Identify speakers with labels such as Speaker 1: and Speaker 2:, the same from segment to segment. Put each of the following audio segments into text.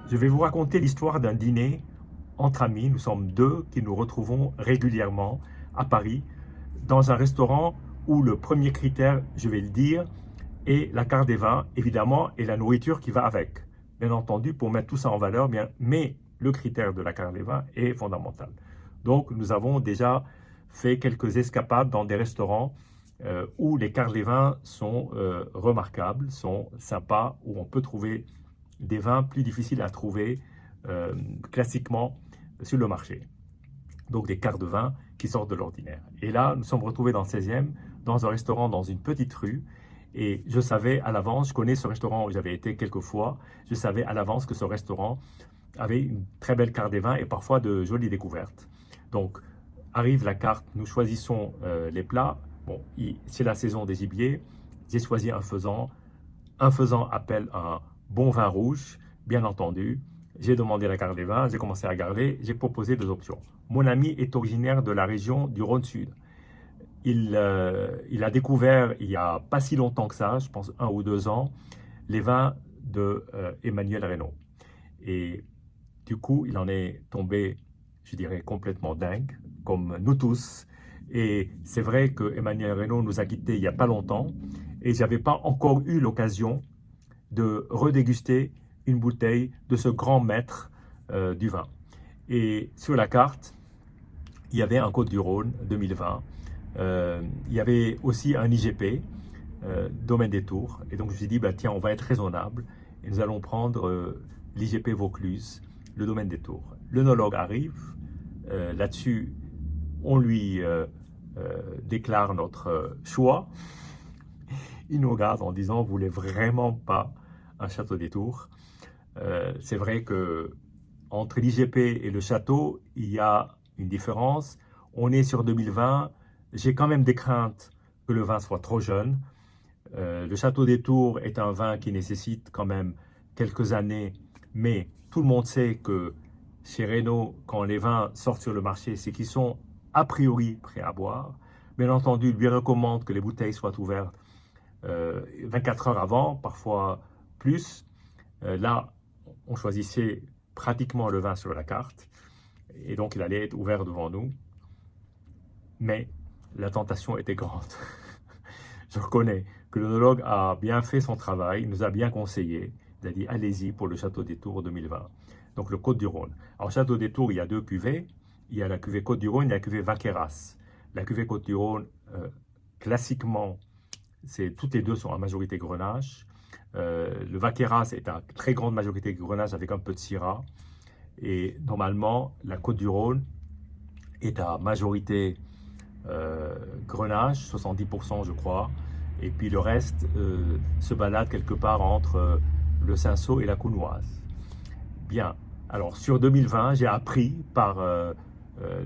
Speaker 1: Je vais vous raconter l'histoire d'un dîner entre amis. Nous sommes deux qui nous retrouvons régulièrement à Paris dans un restaurant où le premier critère, je vais le dire, est la carte des vins, évidemment, et la nourriture qui va avec. Bien entendu, pour mettre tout ça en valeur, mais le critère de la carte des vins est fondamental. Donc, nous avons déjà fait quelques escapades dans des restaurants où les cartes des vins sont remarquables, sont sympas, où on peut trouver des vins plus difficiles à trouver classiquement sur le marché. Donc des cartes de vin qui sortent de l'ordinaire. Et là, nous sommes retrouvés dans le 16e, dans un restaurant, dans une petite rue. Et je savais à l'avance, je connais ce restaurant où j'avais été quelques fois, je savais à l'avance que ce restaurant avait une très belle carte des vins et parfois de jolies découvertes. Donc, arrive la carte, nous choisissons les plats. Bon, c'est la saison des gibiers. J'ai choisi un faisan appelle un bon vin rouge, bien entendu. J'ai demandé la carte des vins, j'ai commencé à regarder, j'ai proposé deux options. Mon ami est originaire de la région du Rhône-Sud. Il a découvert, il n'y a pas si longtemps que ça, je pense 1 ou 2 ans, les vins de Emmanuel Reynaud. Et du coup, il en est tombé, je dirais, complètement dingue, comme nous tous. Et c'est vrai que Emmanuel Reynaud nous a quittés il n'y a pas longtemps, et je n'avais pas encore eu l'occasion de redéguster une bouteille de ce grand maître du vin. Et sur la carte, il y avait un Côtes-du-Rhône 2020. Il y avait aussi un IGP, Domaine des Tours. Et donc je me suis dit, bah, tiens, on va être raisonnable et nous allons prendre l'IGP Vaucluse, le Domaine des Tours. L'œnologue arrive. Là-dessus, on lui déclare notre choix. Il nous regarde en disant, vous voulez vraiment pas un château des Tours. C'est vrai que entre l'IGP et le château, il y a une différence. On est sur 2020. J'ai quand même des craintes que le vin soit trop jeune. Le château des Tours est un vin qui nécessite quand même quelques années, mais tout le monde sait que chez Reynaud, quand les vins sortent sur le marché, c'est qu'ils sont a priori prêts à boire. Bien entendu, il lui recommande que les bouteilles soient ouvertes 24 heures avant, parfois plus. Là, on choisissait pratiquement le vin sur la carte, et donc il allait être ouvert devant nous. Mais la tentation était grande. Je reconnais que l'œnologue a bien fait son travail, il nous a bien conseillé. Il a dit allez-y pour le Château des Tours 2020. Donc le Côtes-du-Rhône. Alors Château des Tours, il y a deux cuvées. Il y a la cuvée Côtes-du-Rhône et la cuvée Vaqueras. La cuvée Côtes-du-Rhône, classiquement, toutes les deux sont en majorité Grenache. Le Vaqueras est à très grande majorité Grenache avec un peu de Syrah. Et normalement, la Côte-du-Rhône est à majorité Grenache, 70% je crois. Et puis le reste se balade quelque part entre le Cinsault et la Counoise. Bien, alors sur 2020, j'ai appris par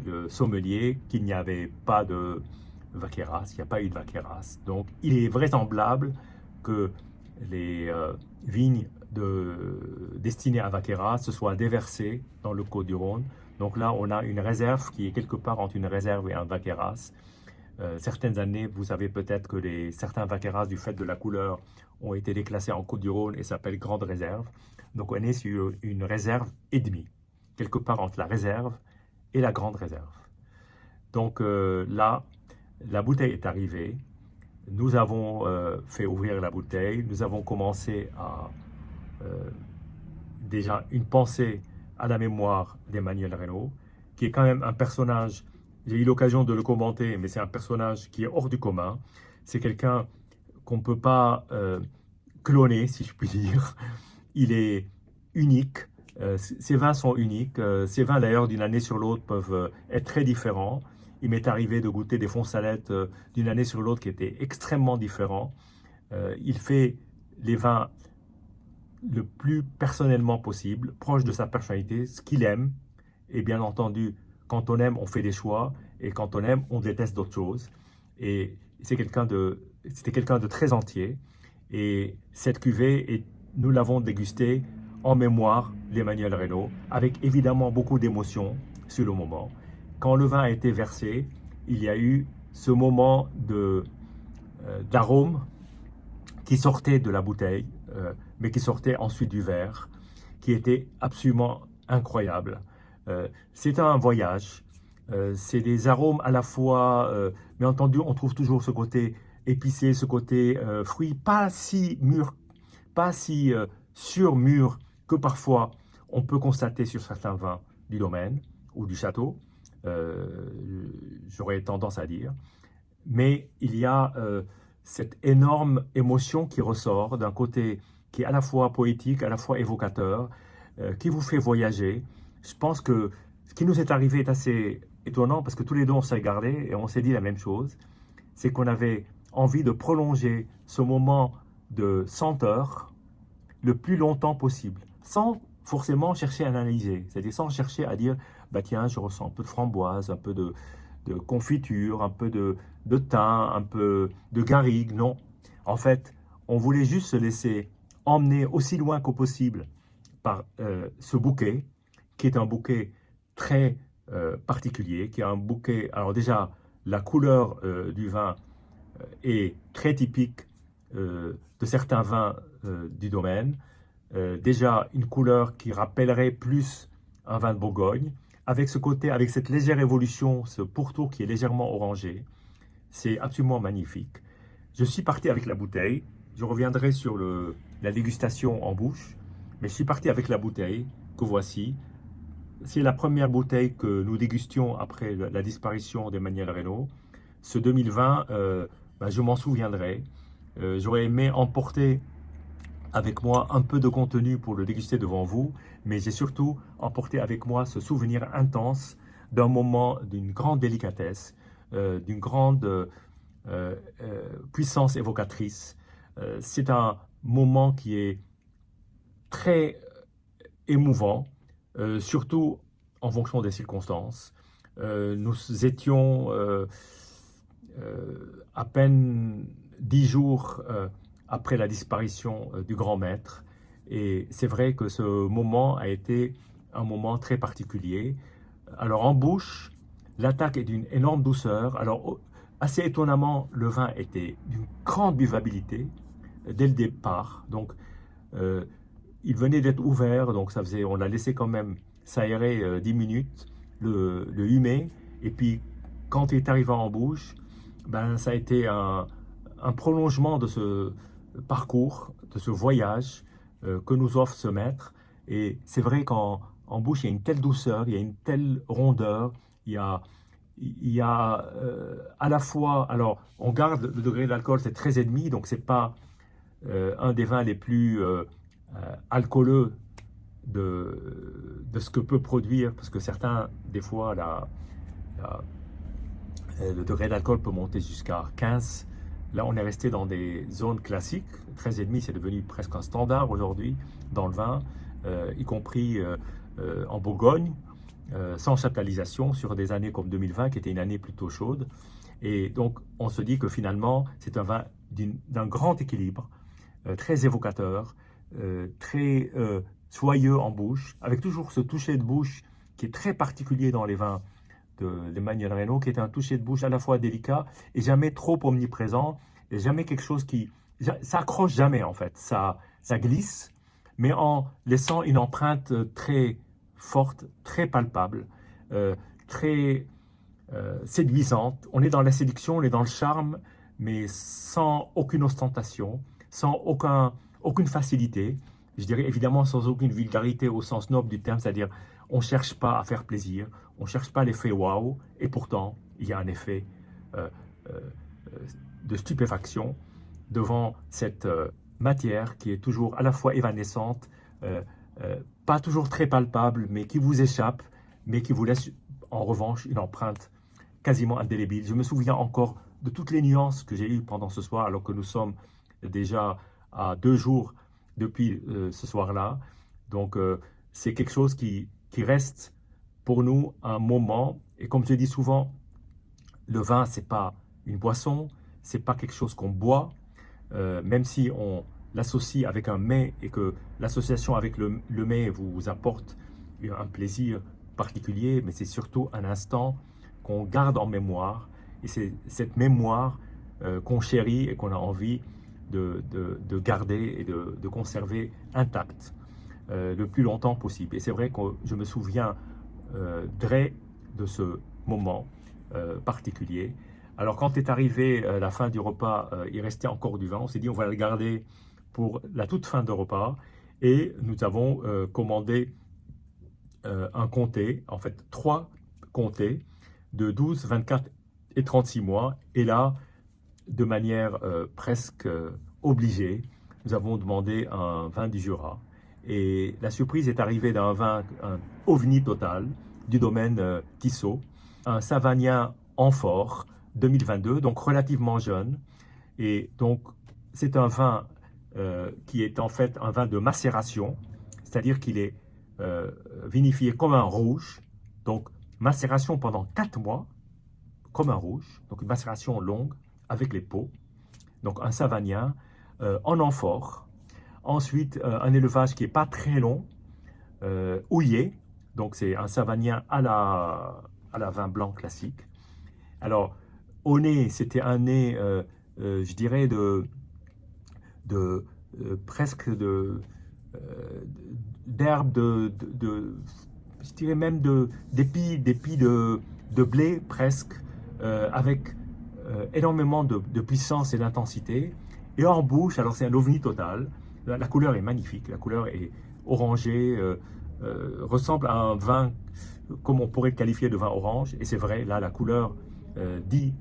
Speaker 1: le sommelier qu'il n'y avait pas de Vaqueras, il n'y a pas eu de Vaqueras. Donc il est vraisemblable que les vignes destinées à Vaqueras se soient déversées dans le Côtes-du-Rhône. Donc là, on a une réserve qui est quelque part entre une réserve et un Vaqueras. Certaines années, vous savez peut-être que certains Vaqueras, du fait de la couleur, ont été déclassés en Côtes-du-Rhône et s'appellent Grande Réserve. Donc on est sur une réserve et demie, quelque part entre la réserve et la Grande Réserve. Donc là, la bouteille est arrivée. Nous avons fait ouvrir la bouteille. Nous avons commencé à déjà une pensée à la mémoire d'Emmanuel Reynaud, qui est quand même un personnage, j'ai eu l'occasion de le commenter, mais c'est un personnage qui est hors du commun. C'est quelqu'un qu'on ne peut pas cloner, si je puis dire. Il est unique. Ses vins sont uniques. Ses vins, d'ailleurs, d'une année sur l'autre, peuvent être très différents. Il m'est arrivé de goûter des fonds-salettes d'une année sur l'autre qui étaient extrêmement différents. Il fait les vins le plus personnellement possible, proche de sa personnalité, ce qu'il aime. Et bien entendu, quand on aime, on fait des choix. Et quand on aime, on déteste d'autres choses. Et c'était quelqu'un de très entier. Et cette cuvée, nous l'avons dégustée en mémoire d'Emmanuel Reynaud, avec évidemment beaucoup d'émotion sur le moment. Quand le vin a été versé, il y a eu ce moment d'arôme qui sortait de la bouteille, mais qui sortait ensuite du verre, qui était absolument incroyable. C'est un voyage, c'est des arômes à la fois, mais entendu, on trouve toujours ce côté épicé, ce côté fruit, pas si mûr, pas si sur-mûr que parfois on peut constater sur certains vins du domaine ou du château, j'aurais tendance à dire. Mais il y a cette énorme émotion qui ressort d'un côté qui est à la fois poétique, à la fois évocateur, qui vous fait voyager. Je pense que ce qui nous est arrivé est assez étonnant parce que tous les deux on s'est regardés et on s'est dit la même chose, c'est qu'on avait envie de prolonger ce moment de senteur le plus longtemps possible, sans forcément chercher à analyser, c'est-à-dire sans chercher à dire, bah tiens, je ressens un peu de framboise, un peu de confiture, un peu de thym, un peu de garrigue. Non. En fait, on voulait juste se laisser emmener aussi loin qu'au possible par ce bouquet, qui est un bouquet très particulier, qui est un bouquet... Alors déjà, la couleur du vin est très typique de certains vins du domaine. Déjà, une couleur qui rappellerait plus un vin de Bourgogne, avec ce côté, avec cette légère évolution, ce pourtour qui est légèrement orangé. C'est absolument magnifique. Je suis parti avec la bouteille. Je reviendrai sur la dégustation en bouche. Mais je suis parti avec la bouteille que voici. C'est la première bouteille que nous dégustions après la disparition d'Emmanuel Reynaud. Ce 2020, je m'en souviendrai. J'aurais aimé emporter avec moi un peu de contenu pour le déguster devant vous, mais j'ai surtout emporté avec moi ce souvenir intense d'un moment d'une grande délicatesse, d'une grande puissance évocatrice. C'est un moment qui est très émouvant, surtout en fonction des circonstances. Nous étions à peine 10 jours après la disparition du grand maître. Et c'est vrai que ce moment a été un moment très particulier. Alors en bouche, l'attaque est d'une énorme douceur. Alors assez étonnamment, le vin était d'une grande buvabilité dès le départ. Donc il venait d'être ouvert, donc ça faisait, on l'a laissé quand même s'aérer 10 minutes, le humer. Et puis quand il est arrivé en bouche, ça a été un prolongement de ce parcours, de ce voyage que nous offre ce maître. Et c'est vrai qu'en bouche, il y a une telle douceur, il y a une telle rondeur, il y a à la fois, alors on garde le degré d'alcool, c'est 13,5, donc c'est pas un des vins les plus alcooleux de ce que peut produire, parce que certains, des fois, le degré d'alcool peut monter jusqu'à 15. Là, on est resté dans des zones classiques. 13,5, c'est devenu presque un standard aujourd'hui dans le vin, y compris en Bourgogne, sans chaptalisation, sur des années comme 2020, qui était une année plutôt chaude. Et donc, on se dit que finalement, c'est un vin d'un grand équilibre, très évocateur, très soyeux en bouche, avec toujours ce toucher de bouche qui est très particulier dans les vins d'Emmanuel Reynaud, qui est un toucher de bouche à la fois délicat et jamais trop omniprésent, et jamais quelque chose qui... Ça accroche jamais en fait, ça glisse, mais en laissant une empreinte très forte, très palpable, très séduisante. On est dans la séduction, on est dans le charme, mais sans aucune ostentation, sans aucune facilité. Je dirais évidemment sans aucune vulgarité au sens noble du terme, c'est-à-dire on ne cherche pas à faire plaisir, on ne cherche pas l'effet waouh, et pourtant il y a un effet de stupéfaction devant cette matière qui est toujours à la fois évanescente, pas toujours très palpable, mais qui vous échappe, mais qui vous laisse en revanche une empreinte quasiment indélébile. Je me souviens encore de toutes les nuances que j'ai eues pendant ce soir, alors que nous sommes déjà à 2 jours depuis ce soir-là. Donc c'est quelque chose qui reste pour nous un moment. Et comme je dis souvent, le vin, c'est pas une boisson, c'est pas quelque chose qu'on boit, même si on l'associe avec un mets et que l'association avec le mets vous apporte un plaisir particulier, mais c'est surtout un instant qu'on garde en mémoire, et c'est cette mémoire qu'on chérit et qu'on a envie de garder et de conserver intacte. le plus longtemps possible. Et c'est vrai que je me souviens de ce moment particulier. Alors quand est arrivé la fin du repas, il restait encore du vin. On s'est dit on va le garder pour la toute fin de repas. Et nous avons commandé un comté, en fait 3 comtés de 12, 24 et 36 mois. Et là, de manière presque obligée, nous avons demandé un vin du Jura. Et la surprise est arrivée d'un vin, un ovni total, du domaine Tissot, un Savagnin Amphore 2022, donc relativement jeune. Et donc, c'est un vin qui est en fait un vin de macération, c'est-à-dire qu'il est vinifié comme un rouge, donc macération pendant 4 mois, comme un rouge, donc une macération longue avec les pots, donc un Savagnin en amphore. Ensuite, un élevage qui n'est pas très long, houillé, donc c'est un Savagnin à la vin blanc classique. Alors, au nez, c'était un nez, je dirais, presque d'herbe, je dirais même d'épis de blé presque, avec énormément de puissance et d'intensité. Et en bouche, alors c'est un ovni total. La couleur est magnifique, la couleur est orangée, ressemble à un vin comme on pourrait le qualifier de vin orange. Et c'est vrai, là la couleur dit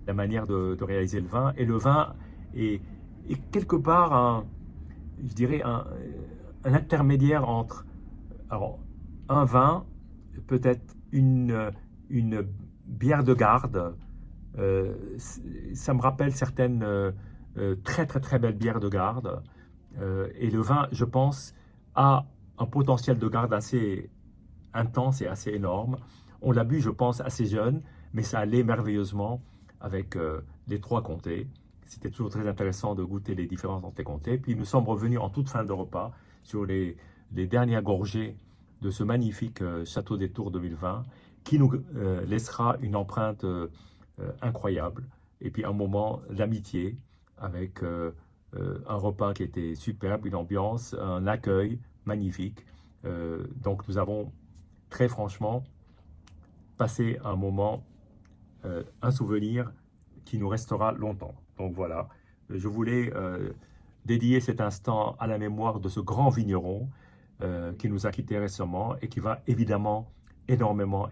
Speaker 1: la manière de réaliser le vin. Et le vin est quelque part je dirais un intermédiaire entre un vin, peut-être une bière de garde. Ça me rappelle certaines très très très belles bières de garde. Et le vin, je pense, a un potentiel de garde assez intense et assez énorme. On l'a bu, je pense, assez jeune, mais ça allait merveilleusement avec les 3 comtés. C'était toujours très intéressant de goûter les différences entre les comtés. Puis nous sommes revenus en toute fin de repas sur les dernières gorgées de ce magnifique Château des Tours 2020 qui nous laissera une empreinte incroyable. Et puis un moment d'amitié avec un repas qui était superbe, une ambiance, un accueil magnifique. Donc nous avons très franchement passé un moment, un souvenir qui nous restera longtemps. Donc voilà, je voulais dédier cet instant à la mémoire de ce grand vigneron qui nous a quittés récemment et qui va évidemment énormément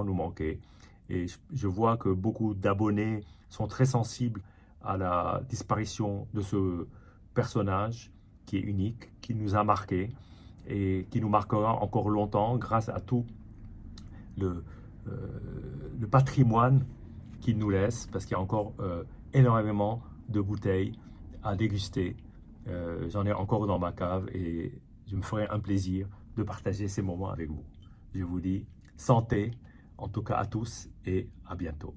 Speaker 1: nous manquer. Et je vois que beaucoup d'abonnés sont très sensibles à la disparition de ce personnage qui est unique, qui nous a marqués et qui nous marquera encore longtemps grâce à tout le patrimoine qu'il nous laisse, parce qu'il y a encore énormément de bouteilles à déguster. J'en ai encore dans ma cave et je me ferai un plaisir de partager ces moments avec vous. Je vous dis santé, en tout cas à tous, et à bientôt.